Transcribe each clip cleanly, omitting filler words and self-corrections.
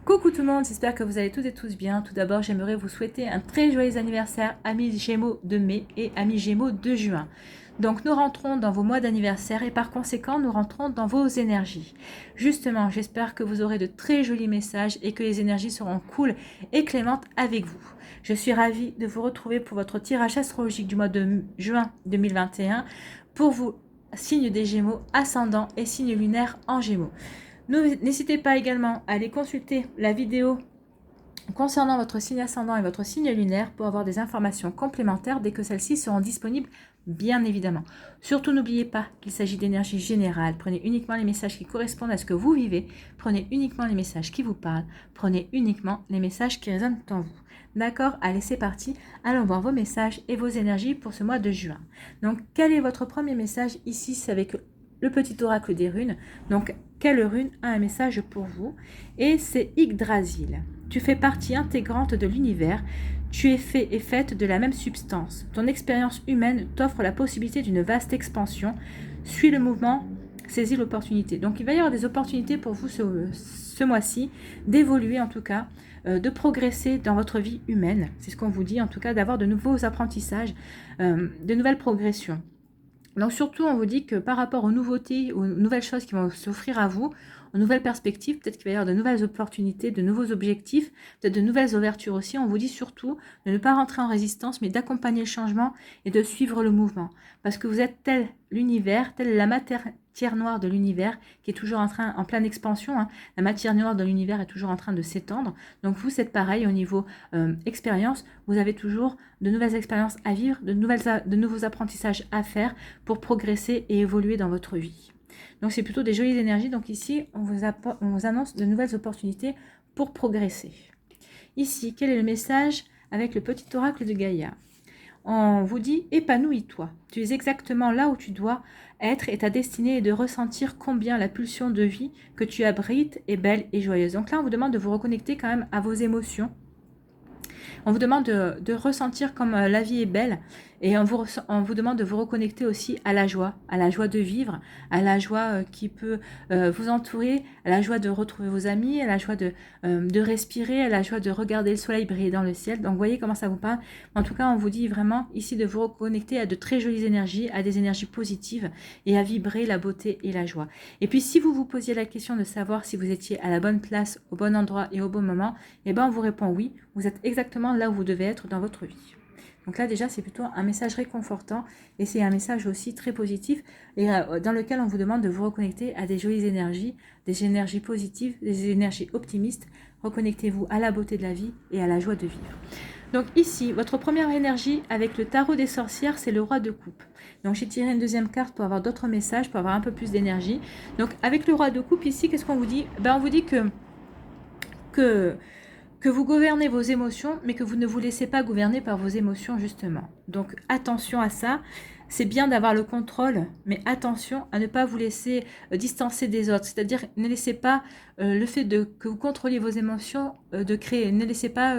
Coucou tout le monde, j'espère que vous allez toutes et tous bien. Tout d'abord, j'aimerais vous souhaiter un très joyeux anniversaire, amis Gémeaux de mai et amis Gémeaux de juin. Donc nous rentrons dans vos mois d'anniversaire et par conséquent, nous rentrons dans vos énergies. Justement, j'espère que vous aurez de très jolis messages et que les énergies seront cool et clémentes avec vous. Je suis ravie de vous retrouver pour votre tirage astrologique du mois de juin 2021 pour vous, signe des Gémeaux, ascendant et signe lunaire en Gémeaux. N'hésitez pas également à aller consulter la vidéo concernant votre signe ascendant et votre signe lunaire pour avoir des informations complémentaires dès que celles-ci seront disponibles, bien évidemment. Surtout, n'oubliez pas qu'il s'agit d'énergie générale. Prenez uniquement les messages qui correspondent à ce que vous vivez. Prenez uniquement les messages qui vous parlent. Prenez uniquement les messages qui résonnent en vous. D'accord? Allez, c'est parti. Allons voir vos messages et vos énergies pour ce mois de juin. Donc, quel est votre premier message? Ici, c'est avec le petit oracle des runes. Donc, quelle rune a un message pour vous? Et c'est Yggdrasil. Tu fais partie intégrante de l'univers. Tu es fait et faite de la même substance. Ton expérience humaine t'offre la possibilité d'une vaste expansion. Suis le mouvement, saisis l'opportunité. Donc, il va y avoir des opportunités pour vous ce mois-ci, d'évoluer en tout cas, de progresser dans votre vie humaine. C'est ce qu'on vous dit en tout cas, d'avoir de nouveaux apprentissages, de nouvelles progressions. Donc surtout, on vous dit que par rapport aux nouveautés, aux nouvelles choses qui vont s'offrir à vous, aux nouvelles perspectives, peut-être qu'il va y avoir de nouvelles opportunités, de nouveaux objectifs, peut-être de nouvelles ouvertures aussi. On vous dit surtout de ne pas rentrer en résistance, mais d'accompagner le changement et de suivre le mouvement. Parce que vous êtes tel l'univers, telle la matière noire de l'univers qui est toujours en pleine expansion. Hein. La matière noire de l'univers est toujours en train de s'étendre. Donc vous, c'est pareil au niveau expérience. Vous avez toujours de nouvelles expériences à vivre, de nouveaux apprentissages à faire pour progresser et évoluer dans votre vie. Donc c'est plutôt des jolies énergies. Donc ici, on vous annonce de nouvelles opportunités pour progresser. Ici, quel est le message avec le petit oracle de Gaïa? On vous dit, épanouis-toi. Tu es exactement là où tu dois être et ta destinée est de ressentir combien la pulsion de vie que tu abrites est belle et joyeuse. Donc là, on vous demande de vous reconnecter quand même à vos émotions. On vous demande de ressentir comme la vie est belle et on vous demande de vous reconnecter aussi à la joie de vivre, à la joie qui peut vous entourer, à la joie de retrouver vos amis, à la joie de respirer, à la joie de regarder le soleil briller dans le ciel. Donc, vous voyez comment ça vous parle. En tout cas, on vous dit vraiment ici de vous reconnecter à de très jolies énergies, à des énergies positives et à vibrer la beauté et la joie. Et puis, si vous vous posiez la question de savoir si vous étiez à la bonne place, au bon endroit et au bon moment, eh bien, on vous répond oui, vous êtes exactement là où vous devez être dans votre vie. Donc là, déjà, c'est plutôt un message réconfortant et c'est un message aussi très positif et dans lequel on vous demande de vous reconnecter à des jolies énergies, des énergies positives, des énergies optimistes. Reconnectez-vous à la beauté de la vie et à la joie de vivre. Donc ici, votre première énergie avec le tarot des sorcières, c'est le roi de coupe. Donc j'ai tiré une deuxième carte pour avoir d'autres messages, pour avoir un peu plus d'énergie. Donc avec le roi de coupe, ici, qu'est-ce qu'on vous dit? On vous dit que vous gouvernez vos émotions, mais que vous ne vous laissez pas gouverner par vos émotions, justement. Donc, attention à ça. C'est bien d'avoir le contrôle, mais attention à ne pas vous laisser distancer des autres. C'est-à-dire, ne laissez pas le fait que vous contrôliez vos émotions de créer. Ne laissez pas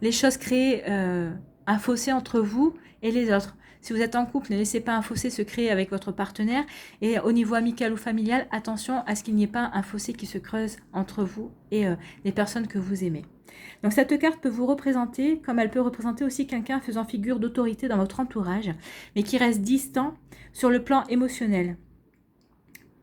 les choses créer un fossé entre vous et les autres. Si vous êtes en couple, ne laissez pas un fossé se créer avec votre partenaire. Et au niveau amical ou familial, attention à ce qu'il n'y ait pas un fossé qui se creuse entre vous et les personnes que vous aimez. Donc cette carte peut vous représenter, comme elle peut représenter aussi quelqu'un faisant figure d'autorité dans votre entourage, mais qui reste distant sur le plan émotionnel.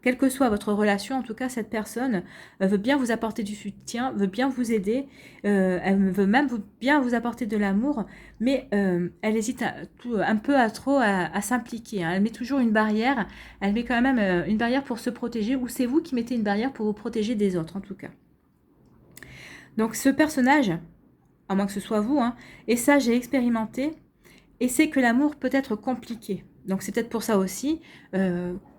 Quelle que soit votre relation, en tout cas, cette personne veut bien vous apporter du soutien, veut bien vous aider, elle veut même bien vous apporter de l'amour, mais elle hésite un peu à trop à s'impliquer. Hein. Elle met toujours une barrière, elle met quand même une barrière pour se protéger, ou c'est vous qui mettez une barrière pour vous protéger des autres, en tout cas. Donc ce personnage, à moins que ce soit vous, hein, est sage et expérimenté, et sait que l'amour peut être compliqué. Donc c'est peut-être pour ça aussi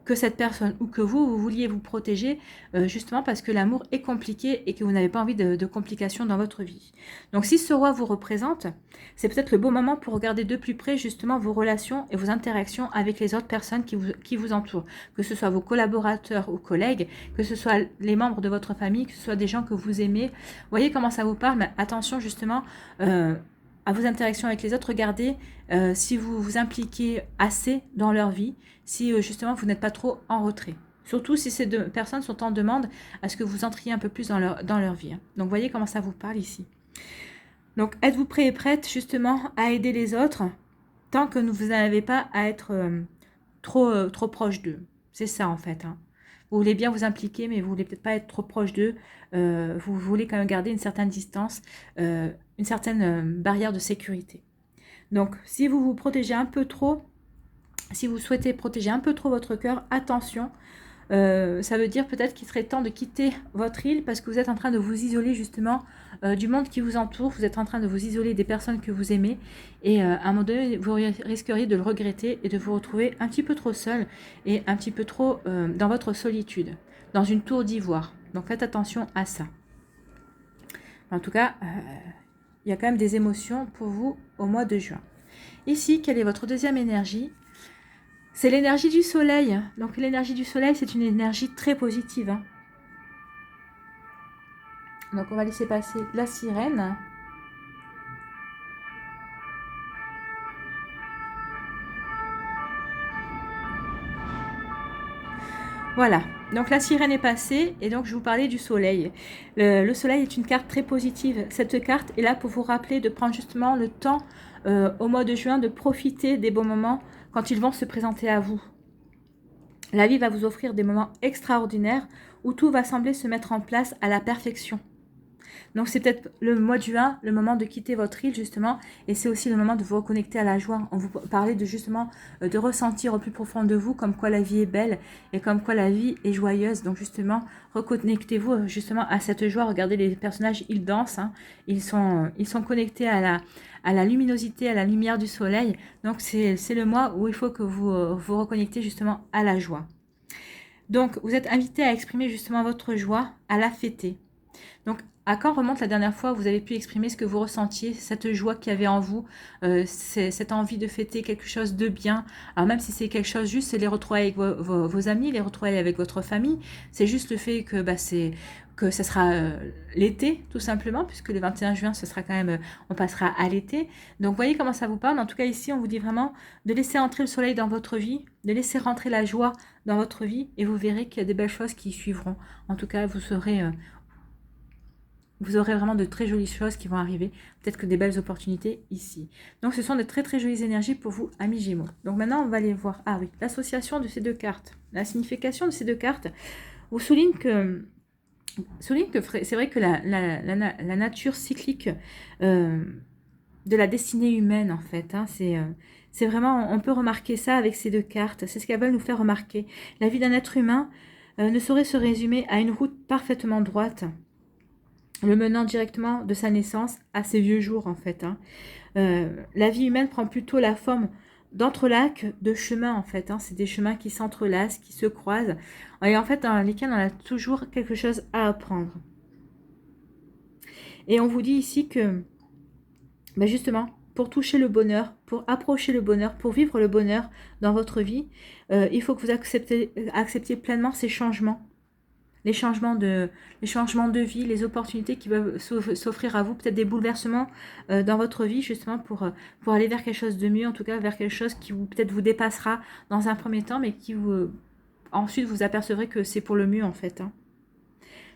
que cette personne ou que vous vouliez vous protéger justement parce que l'amour est compliqué et que vous n'avez pas envie de complications dans votre vie. Donc si ce roi vous représente, c'est peut-être le bon moment pour regarder de plus près justement vos relations et vos interactions avec les autres personnes qui vous entourent. Que ce soit vos collaborateurs ou collègues, que ce soit les membres de votre famille, que ce soit des gens que vous aimez. Vous voyez comment ça vous parle, mais attention justement à vos interactions avec les autres, regardez si vous vous impliquez assez dans leur vie, si justement vous n'êtes pas trop en retrait. Surtout si ces deux personnes sont en demande à ce que vous entriez un peu plus dans leur vie. Donc, voyez comment ça vous parle ici. Donc, êtes-vous prêt et prête justement à aider les autres tant que vous n'avez pas à être trop proche d'eux. C'est ça en fait. Hein. Vous voulez bien vous impliquer, mais vous voulez peut-être pas être trop proche d'eux. Vous voulez quand même garder une certaine distance, une certaine barrière de sécurité. Donc, si vous vous protégez un peu trop, si vous souhaitez protéger un peu trop votre cœur, attention. Ça veut dire peut-être qu'il serait temps de quitter votre île parce que vous êtes en train de vous isoler justement du monde qui vous entoure. Vous êtes en train de vous isoler des personnes que vous aimez et à un moment donné, vous risqueriez de le regretter et de vous retrouver un petit peu trop seul et un petit peu trop dans votre solitude, dans une tour d'ivoire. Donc faites attention à ça. En tout cas, il y a quand même des émotions pour vous au mois de juin. Ici, quelle est votre deuxième énergie ? C'est l'énergie du soleil. Donc l'énergie du soleil, c'est une énergie très positive. Hein. Donc on va laisser passer la sirène. Voilà, donc la sirène est passée et donc je vous parlais du soleil. Le soleil est une carte très positive. Cette carte est là pour vous rappeler de prendre justement le temps au mois de juin de profiter des bons moments quand ils vont se présenter à vous. La vie va vous offrir des moments extraordinaires où tout va sembler se mettre en place à la perfection. Donc c'est peut-être le mois de juin, le moment de quitter votre île justement, et c'est aussi le moment de vous reconnecter à la joie. On vous parlait de justement de ressentir au plus profond de vous comme quoi la vie est belle et comme quoi la vie est joyeuse. Donc justement, reconnectez-vous justement à cette joie. Regardez les personnages, ils dansent, hein. Ils sont connectés à la luminosité, à la lumière du soleil. Donc c'est le mois où il faut que vous vous reconnectez justement à la joie. Donc vous êtes invité à exprimer justement votre joie, à la fêter. Donc, à quand remonte la dernière fois où vous avez pu exprimer ce que vous ressentiez, cette joie qu'il y avait en vous, cette envie de fêter quelque chose de bien. Alors même si c'est quelque chose juste, c'est les retrouvailles avec vos amis, les retrouvailles avec votre famille. C'est juste le fait que que ce sera l'été, tout simplement, puisque le 21 juin, ce sera quand même, on passera à l'été. Donc, voyez comment ça vous parle. En tout cas, ici, on vous dit vraiment de laisser entrer le soleil dans votre vie, de laisser rentrer la joie dans votre vie, et vous verrez qu'il y a des belles choses qui suivront. En tout cas, vous aurez vraiment de très jolies choses qui vont arriver, peut-être que des belles opportunités ici. Donc ce sont de très très jolies énergies pour vous, amis Gémeaux. Donc maintenant, on va aller voir, ah oui, l'association de ces deux cartes. La signification de ces deux cartes vous souligne que c'est vrai que la nature cyclique de la destinée humaine, en fait, hein, c'est vraiment, on peut remarquer ça avec ces deux cartes, c'est ce qu'elles veulent nous faire remarquer. La vie d'un être humain ne saurait se résumer à une route parfaitement droite, le menant directement de sa naissance à ses vieux jours, en fait. Hein. La vie humaine prend plutôt la forme d'entrelacs de chemins, en fait. Hein. C'est des chemins qui s'entrelacent, qui se croisent, et en fait, dans lesquels on a toujours quelque chose à apprendre. Et on vous dit ici que, justement, pour toucher le bonheur, pour approcher le bonheur, pour vivre le bonheur dans votre vie, il faut que vous acceptiez pleinement ces changements. Les changements de vie, les opportunités qui peuvent s'offrir à vous, peut-être des bouleversements dans votre vie, justement pour aller vers quelque chose de mieux, en tout cas vers quelque chose qui peut-être vous dépassera dans un premier temps, mais qui ensuite vous apercevrez que c'est pour le mieux en fait. Hein.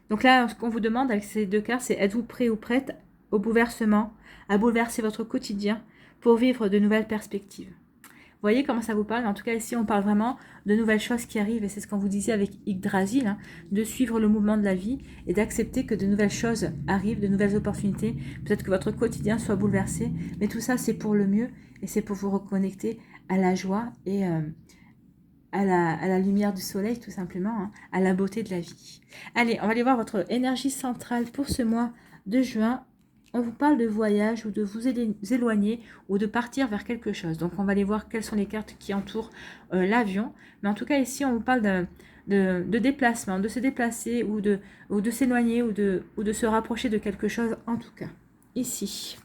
Donc là, ce qu'on vous demande avec ces deux cartes, c'est êtes-vous prêt ou prête au bouleversement, à bouleverser votre quotidien pour vivre de nouvelles perspectives. Vous voyez comment ça vous parle? En tout cas, ici, on parle vraiment de nouvelles choses qui arrivent. Et c'est ce qu'on vous disait avec Yggdrasil, hein, de suivre le mouvement de la vie et d'accepter que de nouvelles choses arrivent, de nouvelles opportunités. Peut-être que votre quotidien soit bouleversé. Mais tout ça, c'est pour le mieux. Et c'est pour vous reconnecter à la joie et à la lumière du soleil, tout simplement, hein, à la beauté de la vie. Allez, on va aller voir votre énergie centrale pour ce mois de juin. On vous parle de voyage ou de vous éloigner ou de partir vers quelque chose. Donc, on va aller voir quelles sont les cartes qui entourent l'avion. Mais en tout cas, ici, on vous parle de déplacement, de se déplacer ou de s'éloigner ou de se rapprocher de quelque chose, en tout cas. Ici,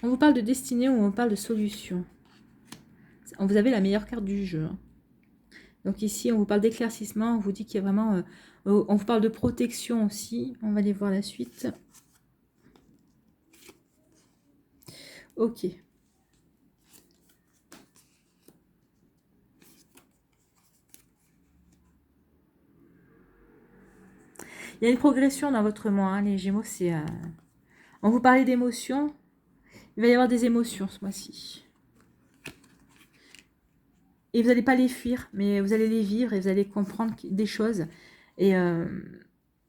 on vous parle de destinée ou on vous parle de solution. Vous avez la meilleure carte du jeu. Hein. Donc ici, on vous parle d'éclaircissement, on vous dit qu'il y a vraiment... on vous parle de protection aussi. On va aller voir la suite. Ok. Il y a une progression dans votre mois, hein, les Gémeaux. On vous parlait d'émotions. Il va y avoir des émotions ce mois-ci. Et vous n'allez pas les fuir, mais vous allez les vivre et vous allez comprendre des choses. Et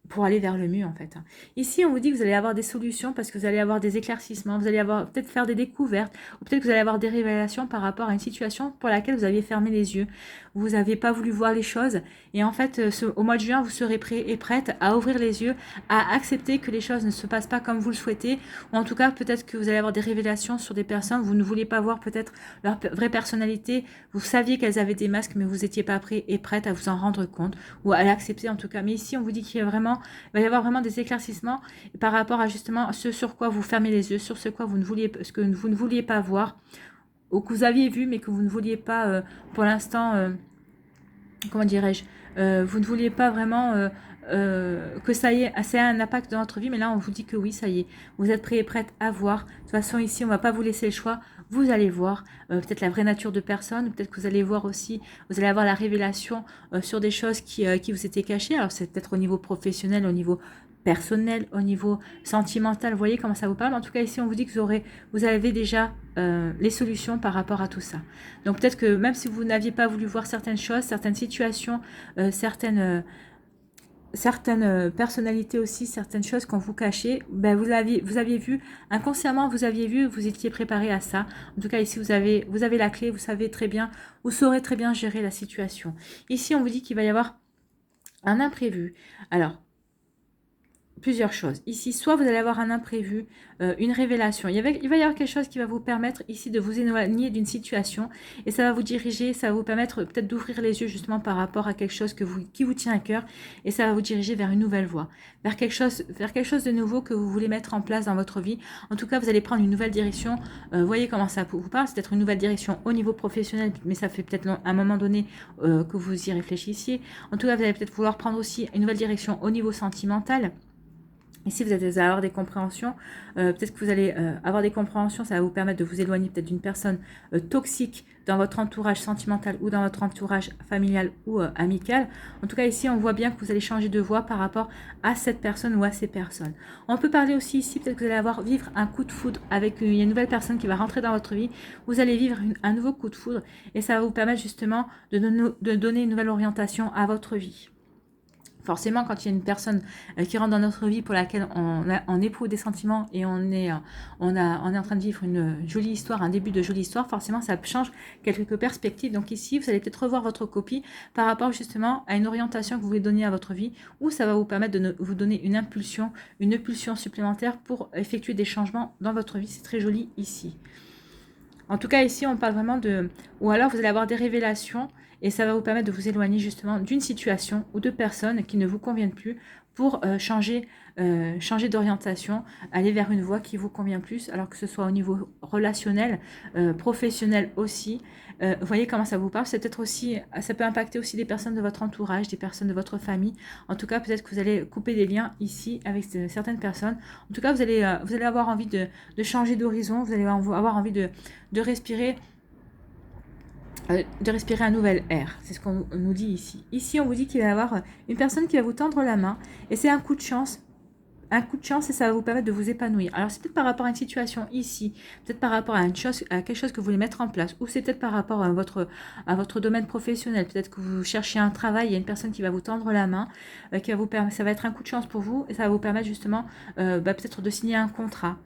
pour aller vers le mieux, en fait. Ici, on vous dit que vous allez avoir des solutions parce que vous allez avoir des éclaircissements, vous allez avoir peut-être faire des découvertes, ou peut-être que vous allez avoir des révélations par rapport à une situation pour laquelle vous aviez fermé les yeux. Vous n'avez pas voulu voir les choses. Et en fait, au mois de juin, vous serez prêt et prête à ouvrir les yeux, à accepter que les choses ne se passent pas comme vous le souhaitez. Ou en tout cas, peut-être que vous allez avoir des révélations sur des personnes. Vous ne voulez pas voir peut-être leur vraie personnalité. Vous saviez qu'elles avaient des masques, mais vous n'étiez pas prêt et prête à vous en rendre compte. Ou à l'accepter en tout cas. Mais ici, on vous dit qu'il y a vraiment... Il va y avoir vraiment des éclaircissements par rapport à justement ce sur quoi vous fermez les yeux, sur ce que vous ne vouliez pas voir, ou que vous aviez vu mais que vous ne vouliez pas pour l'instant, comment dirais-je, vous ne vouliez pas vraiment que ça ait un impact dans votre vie, mais là on vous dit que oui, ça y est, vous êtes prêt et prête à voir. De toute façon ici on ne va pas vous laisser le choix, vous allez voir peut-être la vraie nature de personne, peut-être que vous allez voir aussi, vous allez avoir la révélation sur des choses qui vous étaient cachées. Alors c'est peut-être au niveau professionnel, au niveau personnel, au niveau sentimental, vous voyez comment ça vous parle. En tout cas ici on vous dit que vous avez déjà les solutions par rapport à tout ça. Donc peut-être que même si vous n'aviez pas voulu voir certaines choses, certaines situations, certaines personnalités aussi, certaines choses qu'on vous cachait, ben vous aviez vu, inconsciemment vous aviez vu, vous étiez préparé à ça. En tout cas ici vous avez la clé, vous savez très bien, vous saurez très bien gérer la situation. Ici on vous dit qu'il va y avoir un imprévu. Alors, plusieurs choses. Ici, soit vous allez avoir un imprévu, une révélation. Il va y avoir quelque chose qui va vous permettre ici de vous éloigner d'une situation et ça va vous diriger, ça va vous permettre peut-être d'ouvrir les yeux justement par rapport à quelque chose qui vous tient à cœur et ça va vous diriger vers une nouvelle voie, vers quelque chose de nouveau que vous voulez mettre en place dans votre vie. En tout cas, vous allez prendre une nouvelle direction. Voyez comment ça vous parle. C'est peut-être une nouvelle direction au niveau professionnel, mais ça fait peut-être à un moment donné que vous y réfléchissiez. En tout cas, vous allez peut-être vouloir prendre aussi une nouvelle direction au niveau sentimental. Ici, vous allez avoir des compréhensions. Peut-être que vous allez avoir des compréhensions. Ça va vous permettre de vous éloigner peut-être d'une personne toxique dans votre entourage sentimental ou dans votre entourage familial ou amical. En tout cas, ici, on voit bien que vous allez changer de voie par rapport à cette personne ou à ces personnes. On peut parler aussi ici, peut-être que vous allez vivre un coup de foudre avec une nouvelle personne qui va rentrer dans votre vie. Vous allez vivre un nouveau coup de foudre et ça va vous permettre justement de donner une nouvelle orientation à votre vie. Forcément, quand il y a une personne qui rentre dans notre vie pour laquelle on éprouve des sentiments et on est en train de vivre une jolie histoire, un début de jolie histoire, forcément, ça change quelques perspectives. Donc ici, vous allez peut-être revoir votre copie par rapport justement à une orientation que vous voulez donner à votre vie ou ça va vous permettre de vous donner une impulsion supplémentaire pour effectuer des changements dans votre vie. C'est très joli ici. En tout cas, ici, on parle vraiment de... Ou alors, vous allez avoir des révélations et ça va vous permettre de vous éloigner justement d'une situation ou de personnes qui ne vous conviennent plus pour changer d'orientation, aller vers une voie qui vous convient plus, alors que ce soit au niveau relationnel, professionnel aussi. Vous voyez comment ça vous parle. C'est peut-être aussi, ça peut impacter aussi des personnes de votre entourage, des personnes de votre famille. En tout cas, peut-être que vous allez couper des liens ici avec certaines personnes. En tout cas, vous allez avoir envie de changer d'horizon, vous allez avoir envie de respirer un nouvel air. C'est ce qu'on nous dit ici. Ici, on vous dit qu'il va y avoir une personne qui va vous tendre la main et c'est un coup de chance. Un coup de chance et ça va vous permettre de vous épanouir. Alors, c'est peut-être par rapport à une situation ici, peut-être par rapport à quelque chose que vous voulez mettre en place, ou c'est peut-être par rapport à votre domaine professionnel. Peut-être que vous cherchez un travail, il y a une personne qui va vous tendre la main, qui va vous permettre, ça va être un coup de chance pour vous, et ça va vous permettre justement peut-être de signer un contrat.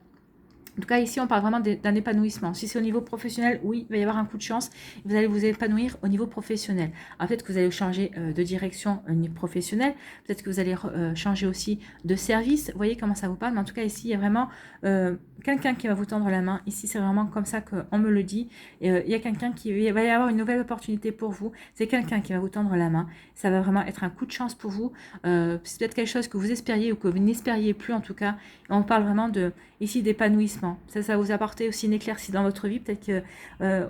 En tout cas, ici, on parle vraiment d'un épanouissement. Si c'est au niveau professionnel, oui, il va y avoir un coup de chance. Vous allez vous épanouir au niveau professionnel. Alors, peut-être que vous allez changer de direction au niveau professionnel. Peut-être que vous allez changer aussi de service. Vous voyez comment ça vous parle. Mais en tout cas, ici, il y a vraiment quelqu'un qui va vous tendre la main. Ici, c'est vraiment comme ça qu'on me le dit. Il y a quelqu'un il va y avoir une nouvelle opportunité pour vous. C'est quelqu'un qui va vous tendre la main. Ça va vraiment être un coup de chance pour vous. C'est peut-être quelque chose que vous espériez ou que vous n'espériez plus en tout cas. On parle vraiment ici d'épanouissement. Ça va vous apporter aussi une éclaircie dans votre vie. Peut-être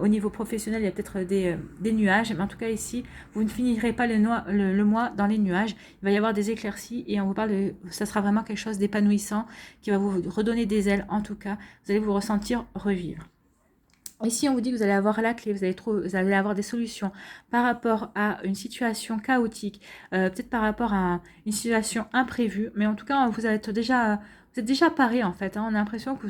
qu'au niveau professionnel, il y a peut-être des nuages. Mais en tout cas, ici, vous ne finirez pas le mois dans les nuages. Il va y avoir des éclaircies et on vous parle ça sera vraiment quelque chose d'épanouissant qui va vous redonner des ailes. En tout cas, vous allez vous ressentir revivre. Ici, on vous dit que vous allez avoir la clé, vous allez avoir des solutions par rapport à une situation chaotique, peut-être par rapport à une situation imprévue, mais en tout cas, vous êtes déjà paré en fait. Hein. On a l'impression que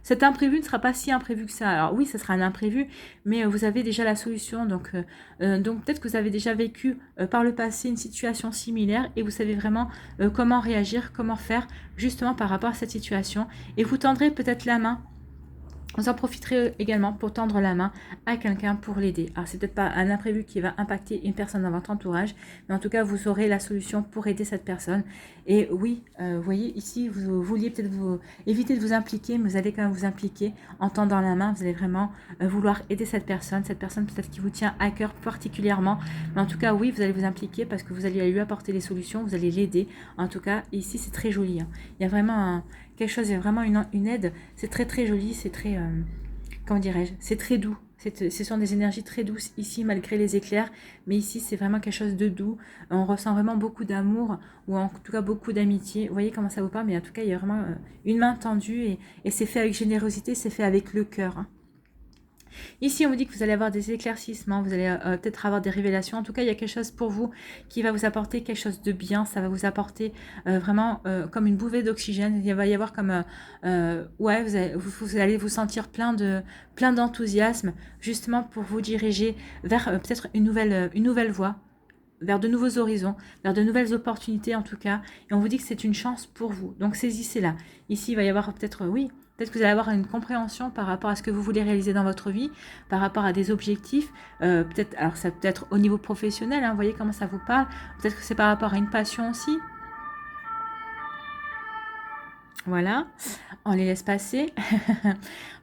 cet imprévu ne sera pas si imprévu que ça. Alors oui, ce sera un imprévu, mais vous avez déjà la solution. Donc peut-être que vous avez déjà vécu par le passé une situation similaire et vous savez vraiment comment réagir, comment faire justement par rapport à cette situation. Et vous tendrez peut-être la main. Vous en profiterez également pour tendre la main à quelqu'un pour l'aider. Alors, c'est peut-être pas un imprévu qui va impacter une personne dans votre entourage, mais en tout cas, vous aurez la solution pour aider cette personne. Et oui, vous voyez, ici, vous vouliez peut-être éviter de vous impliquer, mais vous allez quand même vous impliquer en tendant la main. Vous allez vraiment vouloir aider cette personne peut-être qui vous tient à cœur particulièrement. Mais en tout cas, oui, vous allez vous impliquer parce que vous allez lui apporter les solutions, vous allez l'aider. En tout cas, ici, c'est très joli. Hein. Il y a vraiment quelque chose, il y a vraiment une aide. C'est très très joli, c'est très, comment dirais-je, c'est très doux. Ce sont des énergies très douces ici, malgré les éclairs. Mais ici, c'est vraiment quelque chose de doux. On ressent vraiment beaucoup d'amour, ou en tout cas beaucoup d'amitié. Vous voyez comment ça vous parle, mais en tout cas, il y a vraiment une main tendue, et c'est fait avec générosité, c'est fait avec le cœur. Hein. Ici, on vous dit que vous allez avoir des éclaircissements, vous allez peut-être avoir des révélations. En tout cas, il y a quelque chose pour vous qui va vous apporter quelque chose de bien. Ça va vous apporter vraiment comme une bouffée d'oxygène. Il va y avoir comme... ouais, vous allez vous sentir plein d'enthousiasme, justement pour vous diriger vers peut-être une nouvelle voie, vers de nouveaux horizons, vers de nouvelles opportunités en tout cas. Et on vous dit que c'est une chance pour vous. Donc saisissez-la. Ici, il va y avoir peut-être, oui, peut-être que vous allez avoir une compréhension par rapport à ce que vous voulez réaliser dans votre vie, par rapport à des objectifs. Peut-être, alors ça peut être au niveau professionnel, hein, vous voyez comment ça vous parle. Peut-être que c'est par rapport à une passion aussi. Voilà, on les laisse passer.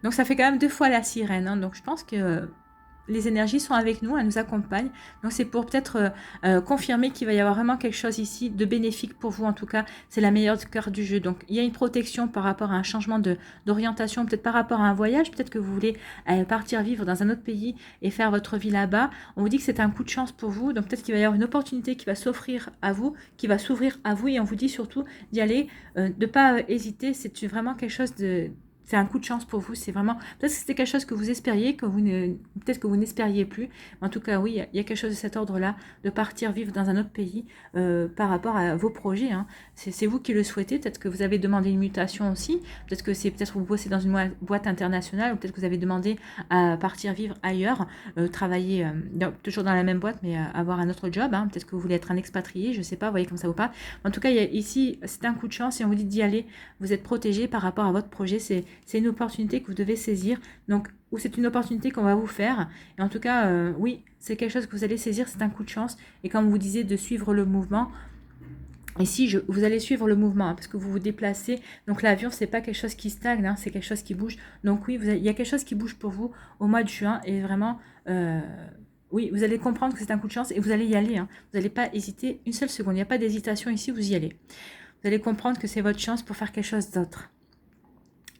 Donc ça fait quand même 2 fois la sirène. Hein, donc je pense que les énergies sont avec nous, elles nous accompagnent. Donc c'est pour peut-être confirmer qu'il va y avoir vraiment quelque chose ici de bénéfique pour vous. En tout cas, c'est la meilleure carte du jeu. Donc il y a une protection par rapport à un changement d'orientation, peut-être par rapport à un voyage. Peut-être que vous voulez partir vivre dans un autre pays et faire votre vie là-bas. On vous dit que c'est un coup de chance pour vous. Donc peut-être qu'il va y avoir une opportunité qui va s'offrir à vous, qui va s'ouvrir à vous. Et on vous dit surtout d'y aller, de ne pas hésiter. C'est vraiment quelque chose de... C'est un coup de chance pour vous, c'est vraiment... Peut-être que c'était quelque chose que vous espériez, peut-être que vous n'espériez plus. En tout cas, oui, il y a quelque chose de cet ordre-là, de partir vivre dans un autre pays par rapport à vos projets. Hein. C'est vous qui le souhaitez, peut-être que vous avez demandé une mutation aussi, peut-être que vous bossez dans une boîte internationale, ou peut-être que vous avez demandé à partir vivre ailleurs, travailler toujours dans la même boîte, mais avoir un autre job. Hein. Peut-être que vous voulez être un expatrié, je ne sais pas, vous voyez comme ça vous parle. En tout cas, ici, c'est un coup de chance et on vous dit d'y aller. Vous êtes protégé par rapport à votre projet, c'est une opportunité que vous devez saisir, donc, ou c'est une opportunité qu'on va vous faire. Et en tout cas, oui, c'est quelque chose que vous allez saisir, c'est un coup de chance. Et comme vous disiez, de suivre le mouvement. Ici, vous allez suivre le mouvement, hein, parce que vous vous déplacez. Donc l'avion, c'est pas quelque chose qui stagne, hein, c'est quelque chose qui bouge. Donc oui, il y a quelque chose qui bouge pour vous au mois de juin. Et vraiment, oui, vous allez comprendre que c'est un coup de chance et vous allez y aller. Hein. Vous n'allez pas hésiter une seule seconde. Il n'y a pas d'hésitation ici, vous y allez. Vous allez comprendre que c'est votre chance pour faire quelque chose d'autre.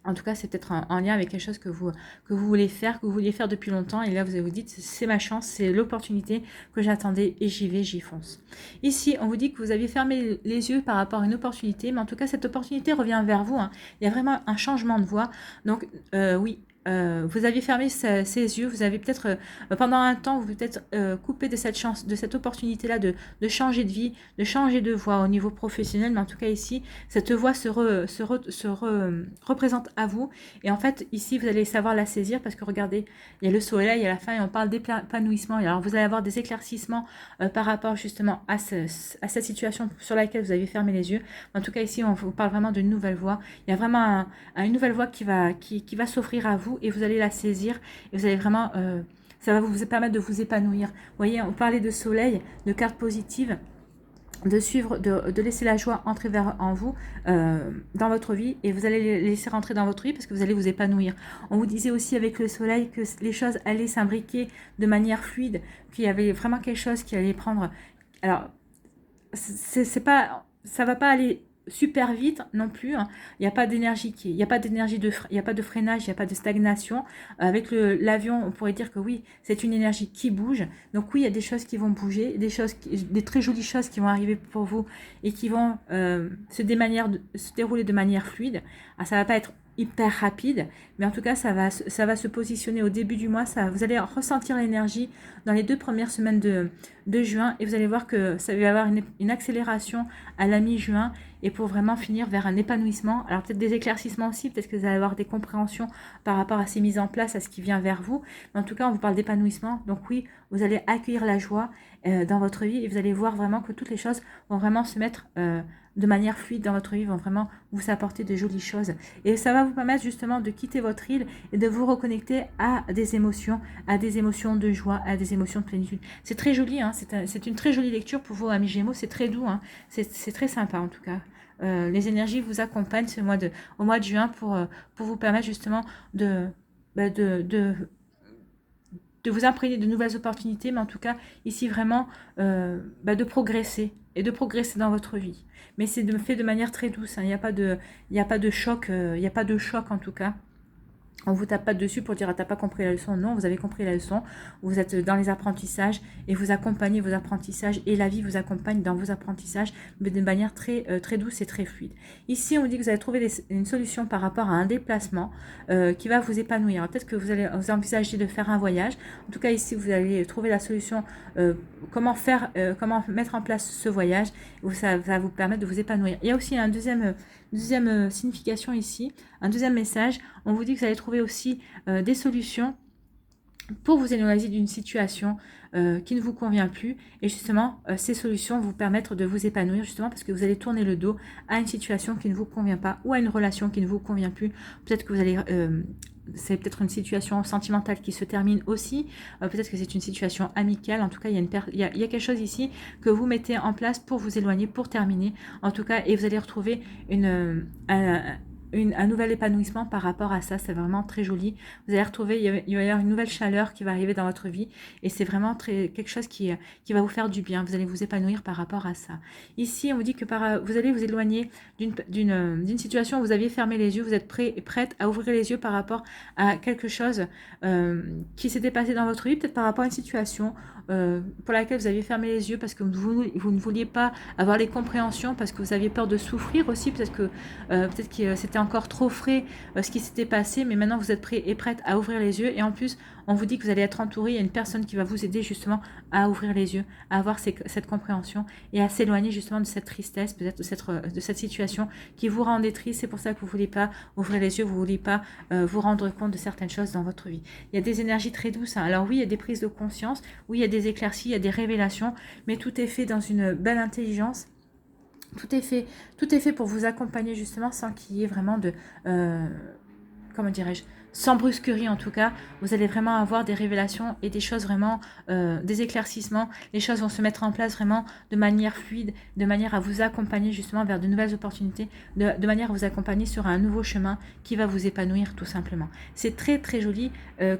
En tout cas, c'est peut-être en lien avec quelque chose que vous voulez faire, que vous vouliez faire depuis longtemps. Et là, vous dites, c'est ma chance, c'est l'opportunité que j'attendais et j'y vais, j'y fonce. Ici, on vous dit que vous aviez fermé les yeux par rapport à une opportunité. Mais en tout cas, cette opportunité revient vers vous. Hein. Il y a vraiment un changement de voie. Donc, oui. Vous aviez fermé ses yeux, vous avez peut-être, pendant un temps, vous vous peut-être coupé de cette chance, de cette opportunité-là de changer de vie, de changer de voie au niveau professionnel, mais en tout cas ici, cette voie se représente à vous, et en fait, ici, vous allez savoir la saisir, parce que regardez, il y a le soleil à la fin, et on parle d'épanouissement, alors vous allez avoir des éclaircissements par rapport justement à cette situation sur laquelle vous avez fermé les yeux. En tout cas, ici, on vous parle vraiment d'une nouvelle voie, il y a vraiment une nouvelle voie qui va s'offrir à vous, et vous allez la saisir et vous allez vraiment, ça va vous permettre de vous épanouir. Vous voyez, on parlait de soleil, de cartes positives, de laisser la joie entrer en vous, dans votre vie, et vous allez les laisser rentrer dans votre vie parce que vous allez vous épanouir. On vous disait aussi avec le soleil que les choses allaient s'imbriquer de manière fluide, qu'il y avait vraiment quelque chose qui allait prendre... Alors, c'est pas, ça va pas aller super vite non plus, hein. Il n'y a pas d'énergie il n'y a pas d'énergie il n'y a pas de freinage, il n'y a pas de stagnation. Avec l'avion, on pourrait dire que oui, c'est une énergie qui bouge. Donc oui, il y a des choses qui vont bouger, des très jolies choses qui vont arriver pour vous et qui vont se dérouler de manière fluide. Alors, ça va pas être hyper rapide, mais en tout cas ça va se positionner au début du mois. Vous allez ressentir l'énergie dans les 2 premières semaines de juin, et vous allez voir que ça va y avoir une accélération à la mi-juin, et pour vraiment finir vers un épanouissement. Alors peut-être des éclaircissements aussi, peut-être que vous allez avoir des compréhensions par rapport à ces mises en place, à ce qui vient vers vous, mais en tout cas on vous parle d'épanouissement. Donc oui, vous allez accueillir la joie dans votre vie, et vous allez voir vraiment que toutes les choses vont vraiment se mettre de manière fluide dans votre vie, vont vraiment vous apporter de jolies choses. Et ça va vous permettre justement de quitter votre île et de vous reconnecter à des émotions de joie, à des émotions de plénitude. C'est très joli, hein, c'est une très jolie lecture pour vous, amis Gémeaux, c'est très doux, hein, c'est très sympa en tout cas. Les énergies vous accompagnent au mois de juin pour vous permettre justement de vous imprégner de nouvelles opportunités, mais en tout cas, ici vraiment, de progresser, et de progresser dans votre vie. Mais c'est fait de manière très douce, hein. Il n'y a pas de choc, il n'y a pas de choc en tout cas. On ne vous tape pas dessus pour dire « ah, t'as pas compris la leçon ». Non, vous avez compris la leçon. Vous êtes dans les apprentissages et vous accompagnez vos apprentissages, et la vie vous accompagne dans vos apprentissages, mais de manière très, très douce et très fluide. Ici, on dit que vous allez trouver une solution par rapport à un déplacement qui va vous épanouir. Peut-être que vous allez vous envisager de faire un voyage. En tout cas, ici, vous allez trouver la solution, comment mettre en place ce voyage, où ça va vous permettre de vous épanouir. Il y a aussi une deuxième signification ici, un deuxième message. On vous dit que vous allez trouver aussi des solutions pour vous éloigner d'une situation qui ne vous convient plus, et justement ces solutions vont vous permettre de vous épanouir, justement parce que vous allez tourner le dos à une situation qui ne vous convient pas, ou à une relation qui ne vous convient plus. Peut-être que vous allez c'est peut-être une situation sentimentale qui se termine aussi, peut-être que c'est une situation amicale. En tout cas, il y a quelque chose ici que vous mettez en place pour vous éloigner, pour terminer en tout cas, et vous allez retrouver un nouvel épanouissement par rapport à ça. C'est vraiment très joli. Vous allez retrouver, il va y avoir une nouvelle chaleur qui va arriver dans votre vie, et c'est vraiment quelque chose qui va vous faire du bien. Vous allez vous épanouir par rapport à ça. Ici, on vous dit que vous allez vous éloigner d'une situation où vous aviez fermé les yeux. Vous êtes prête à ouvrir les yeux par rapport à quelque chose qui s'était passé dans votre vie, peut-être par rapport à une situation pour laquelle vous aviez fermé les yeux parce que vous ne vouliez pas avoir les compréhensions, parce que vous aviez peur de souffrir aussi, peut-être que c'était encore trop frais ce qui s'était passé, mais maintenant vous êtes prêt et prête à ouvrir les yeux, et en plus on vous dit que vous allez être entouré, il y a une personne qui va vous aider justement à ouvrir les yeux, à avoir cette compréhension et à s'éloigner justement de cette tristesse, peut-être de cette situation qui vous rendait triste. C'est pour ça que vous ne voulez pas ouvrir les yeux, vous ne voulez pas vous rendre compte de certaines choses dans votre vie. Il y a des énergies très douces, hein. Alors oui, il y a des prises de conscience, oui, il y a des éclaircies, il y a des révélations, mais tout est fait dans une belle intelligence. Tout est fait pour vous accompagner justement, sans qu'il y ait vraiment comment dirais-je, sans brusquerie en tout cas. Vous allez vraiment avoir des révélations et des choses vraiment, des éclaircissements. Les choses vont se mettre en place vraiment de manière fluide, de manière à vous accompagner justement vers de nouvelles opportunités, de manière à vous accompagner sur un nouveau chemin qui va vous épanouir tout simplement. C'est très très joli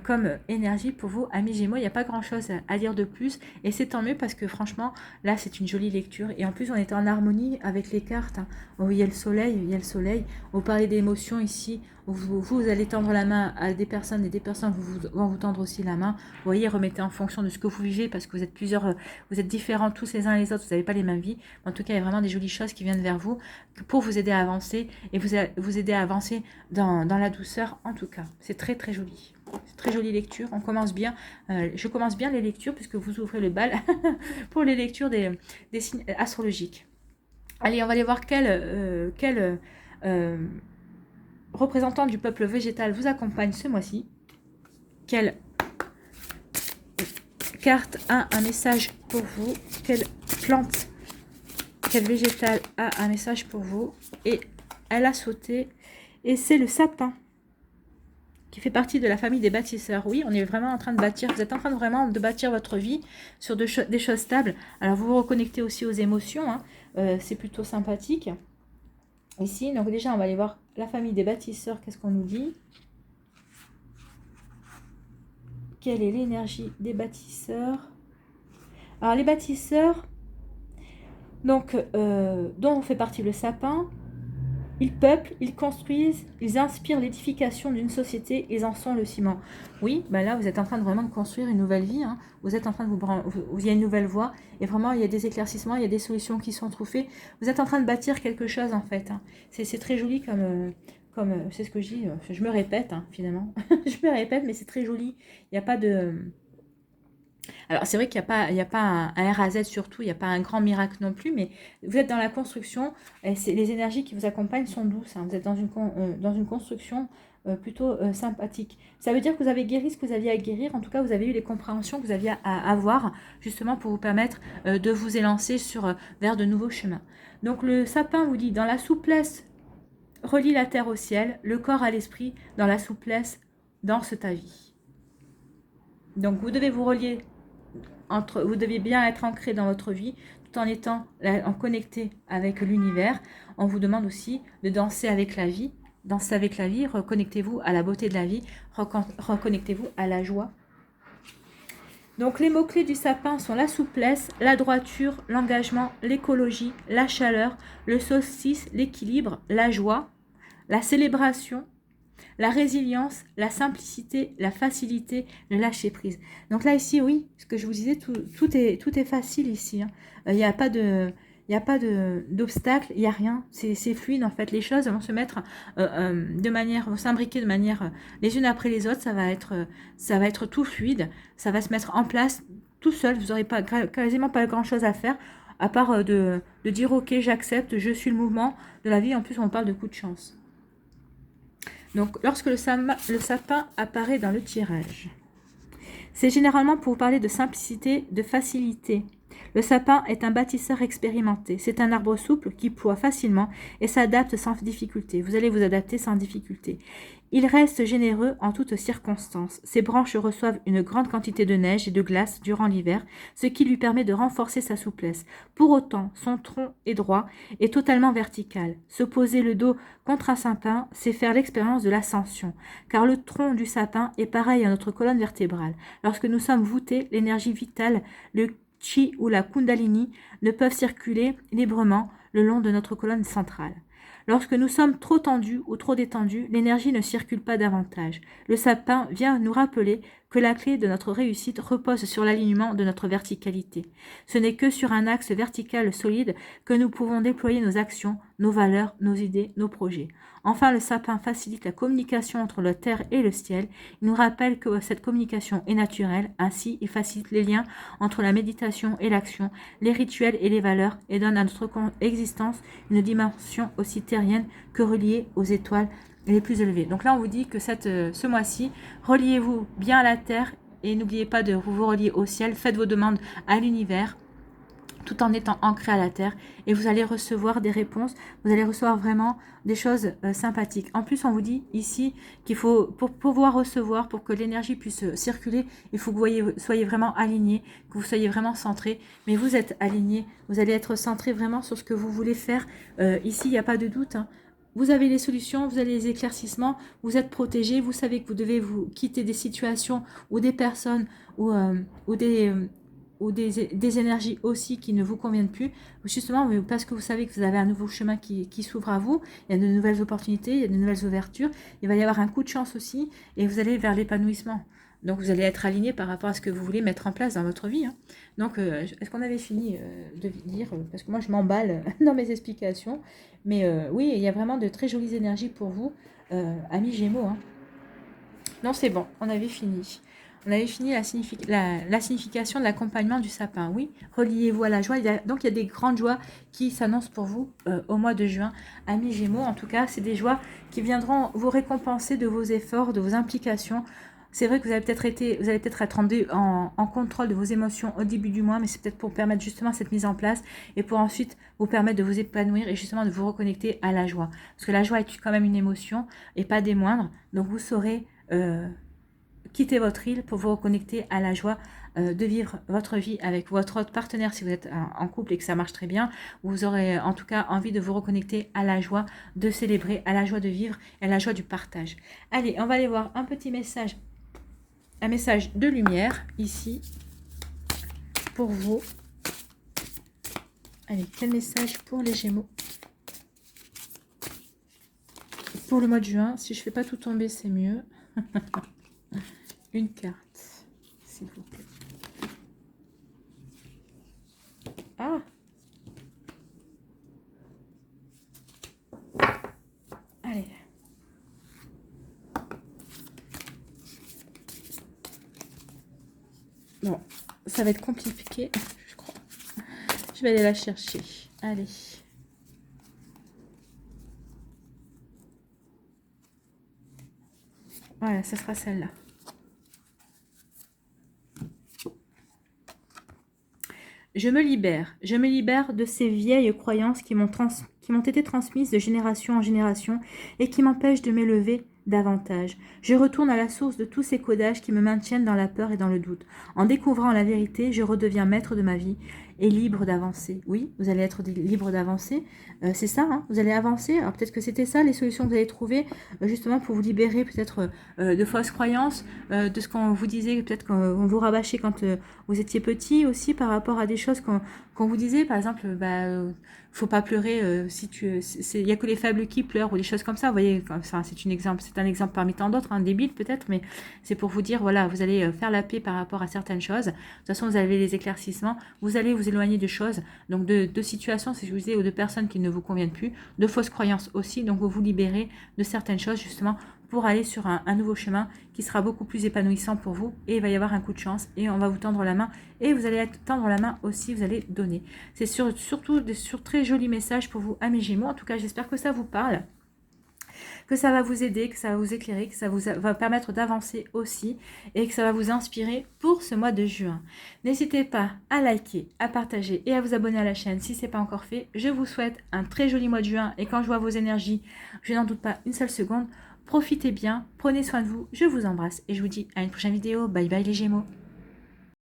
comme énergie pour vous, amis Gémeaux. Il n'y a pas grand chose à dire de plus, et c'est tant mieux parce que franchement là c'est une jolie lecture, et en plus on est en harmonie avec les cartes, hein. Il y a le soleil, vous parlez d'émotions ici. Vous allez tendre la main à des personnes, et des personnes vont vous tendre aussi la main. Vous voyez, remettez en fonction de ce que vous vivez, parce que vous êtes plusieurs, vous êtes différents tous les uns et les autres, vous n'avez pas les mêmes vies. En tout cas, il y a vraiment des jolies choses qui viennent vers vous pour vous aider à avancer, et vous aider à avancer dans la douceur en tout cas. C'est très très joli. C'est très jolie lecture. On commence bien. Je commence bien les lectures puisque vous ouvrez le bal pour les lectures des signes astrologiques. Allez, on va aller voir quel représentant du peuple végétal vous accompagne ce mois-ci. Quelle carte a un message pour vous? Quelle plante, quel végétal a un message pour vous? Et elle a sauté, et c'est le sapin, qui fait partie de la famille des bâtisseurs. Oui, on est vraiment en train de bâtir, vous êtes en train vraiment de bâtir votre vie sur des choses stables. Alors vous vous reconnectez aussi aux émotions, hein. C'est plutôt sympathique. Ici, donc déjà on va aller voir la famille des bâtisseurs, qu'est-ce qu'on nous dit? Quelle est l'énergie des bâtisseurs? Alors les bâtisseurs, donc dont on fait partie le sapin, ils peuplent, ils construisent, ils inspirent l'édification d'une société, ils en sont le ciment. Oui, ben là, vous êtes en train de vraiment de construire une nouvelle vie, hein. Vous êtes en train de il y a une nouvelle voie, et vraiment, il y a des éclaircissements, il y a des solutions qui sont trouvées. Vous êtes en train de bâtir quelque chose, en fait, hein. C'est très joli comme c'est ce que je dis, je me répète hein, finalement. Je me répète, mais c'est très joli. Il n'y a pas de... Alors c'est vrai qu'il n'y a pas un R à Z surtout, il n'y a pas un grand miracle non plus, mais vous êtes dans la construction, et les énergies qui vous accompagnent sont douces. Hein. Vous êtes dans une construction plutôt sympathique. Ça veut dire que vous avez guéri ce que vous aviez à guérir, en tout cas vous avez eu les compréhensions que vous aviez à avoir, justement pour vous permettre de vous élancer vers de nouveaux chemins. Donc le sapin vous dit, dans la souplesse, relie la terre au ciel, le corps à l'esprit, dans la souplesse, danse ta vie. Donc vous devez vous relier vous devez bien être ancré dans votre vie tout en étant en connecté avec l'univers. On vous demande aussi de danser avec la vie. Dansez avec la vie, reconnectez-vous à la beauté de la vie, reconnectez-vous à la joie. Donc les mots-clés du sapin sont la souplesse, la droiture, l'engagement, l'écologie, la chaleur, le solstice, l'équilibre, la joie, la célébration, la résilience, la simplicité, la facilité, le lâcher-prise. Donc là, ici, oui, ce que je vous disais, tout est facile ici. Hein. Il n'y a pas d'obstacle, il n'y a rien. C'est fluide, en fait. Les choses vont se mettre vont s'imbriquer de manière les unes après les autres. Ça va être tout fluide. Ça va se mettre en place tout seul. Vous n'aurez quasiment pas grand-chose à faire, à part de dire, ok, j'accepte, je suis le mouvement de la vie. En plus, on parle de coup de chance. Donc, lorsque le sapin apparaît dans le tirage, c'est généralement pour vous parler de simplicité, de facilité. Le sapin est un bâtisseur expérimenté. C'est un arbre souple qui ploie facilement et s'adapte sans difficulté. Vous allez vous adapter sans difficulté. Il reste généreux en toutes circonstances. Ses branches reçoivent une grande quantité de neige et de glace durant l'hiver, ce qui lui permet de renforcer sa souplesse. Pour autant, son tronc est droit et totalement vertical. Se poser le dos contre un sapin, c'est faire l'expérience de l'ascension, car le tronc du sapin est pareil à notre colonne vertébrale. Lorsque nous sommes voûtés, l'énergie vitale, le chi ou la kundalini ne peuvent circuler librement le long de notre colonne centrale. Lorsque nous sommes trop tendus ou trop détendus, l'énergie ne circule pas davantage. Le sapin vient nous rappeler que la clé de notre réussite repose sur l'alignement de notre verticalité. Ce n'est que sur un axe vertical solide que nous pouvons déployer nos actions, nos valeurs, nos idées, nos projets. Enfin, le sapin facilite la communication entre la terre et le ciel. Il nous rappelle que cette communication est naturelle. Ainsi, il facilite les liens entre la méditation et l'action, les rituels et les valeurs, et donne à notre existence une dimension aussi terrienne que reliée aux étoiles les plus élevées. Donc là, on vous dit que ce mois-ci, reliez-vous bien à la terre et n'oubliez pas de vous relier au ciel. Faites vos demandes à l'univers, tout en étant ancré à la terre, et vous allez recevoir des réponses, vous allez recevoir vraiment des choses sympathiques. En plus, on vous dit ici qu'il faut, pour pouvoir recevoir, pour que l'énergie puisse circuler, il faut que vous soyez vraiment aligné, que vous soyez vraiment centré, mais vous êtes aligné, vous allez être centré vraiment sur ce que vous voulez faire. Ici, il n'y a pas de doute, hein. Vous avez les solutions, vous avez les éclaircissements, vous êtes protégé, vous savez que vous devez vous quitter des situations ou des personnes ou des énergies aussi qui ne vous conviennent plus, justement parce que vous savez que vous avez un nouveau chemin qui s'ouvre à vous, il y a de nouvelles opportunités, il y a de nouvelles ouvertures, il va y avoir un coup de chance aussi, et vous allez vers l'épanouissement. Donc vous allez être aligné par rapport à ce que vous voulez mettre en place dans votre vie. Hein. Donc est-ce qu'on avait fini de dire, parce que moi je m'emballe dans mes explications, mais oui, il y a vraiment de très jolies énergies pour vous, amis Gémeaux. Hein. Non, c'est bon, on avait fini. On avait fini la signification de l'accompagnement du sapin. Oui, reliez-vous à la joie. Donc, il y a des grandes joies qui s'annoncent pour vous au mois de juin. Amis Gémeaux, en tout cas, c'est des joies qui viendront vous récompenser de vos efforts, de vos implications. C'est vrai que vous allez peut-être être en contrôle de vos émotions au début du mois, mais c'est peut-être pour permettre justement cette mise en place et pour ensuite vous permettre de vous épanouir et justement de vous reconnecter à la joie. Parce que la joie est quand même une émotion et pas des moindres. Donc, vous saurez quitter votre île pour vous reconnecter à la joie de vivre votre vie avec votre autre partenaire si vous êtes en couple et que ça marche très bien. Vous aurez en tout cas envie de vous reconnecter à la joie de célébrer, à la joie de vivre et à la joie du partage. Allez, on va aller voir un petit message, un message de lumière ici pour vous. Allez, quel message pour les Gémeaux pour le mois de juin? Si je ne fais pas tout tomber, c'est mieux. Une carte, s'il vous plaît. Ah! Allez. ça va être compliqué, je crois. Je vais aller la chercher. Allez. Voilà, ce sera celle-là. Je me libère de ces vieilles croyances qui m'ont été transmises de génération en génération et qui m'empêchent de m'élever davantage. Je retourne à la source de tous ces codages qui me maintiennent dans la peur et dans le doute. En découvrant la vérité, je redeviens maître de ma vie et libre d'avancer. Oui, vous allez être libre d'avancer. C'est ça, hein, vous allez avancer. Alors peut-être que c'était ça les solutions que vous allez trouver justement pour vous libérer peut-être de fausses croyances, de ce qu'on vous disait, peut-être qu'on vous rabâchait quand vous étiez petit aussi par rapport à des choses qu'on vous disait. Par exemple, faut pas pleurer si tu... Il n'y a que les faibles qui pleurent ou des choses comme ça. Vous voyez, enfin, c'est un exemple parmi tant d'autres, hein, débile peut-être, mais c'est pour vous dire, voilà, vous allez faire la paix par rapport à certaines choses. De toute façon, vous avez les éclaircissements. Vous allez vous éloigner de choses, donc de situations, si je vous disais, ou de personnes qui ne vous conviennent plus, de fausses croyances aussi. Donc, vous vous libérez de certaines choses, justement, pour aller sur un nouveau chemin qui sera beaucoup plus épanouissant pour vous, et il va y avoir un coup de chance et on va vous tendre la main et vous allez tendre la main aussi, vous allez donner. C'est surtout sur très jolis messages pour vous, amis Gémeaux. En tout cas, j'espère que ça vous parle, que ça va vous aider, que ça va vous éclairer, que ça vous va permettre d'avancer aussi et que ça va vous inspirer pour ce mois de juin. N'hésitez pas à liker, à partager et à vous abonner à la chaîne si ce n'est pas encore fait. Je vous souhaite un très joli mois de juin et quand je vois vos énergies, je n'en doute pas une seule seconde. Profitez bien, prenez soin de vous, je vous embrasse et je vous dis à une prochaine vidéo. Bye bye les Gémeaux.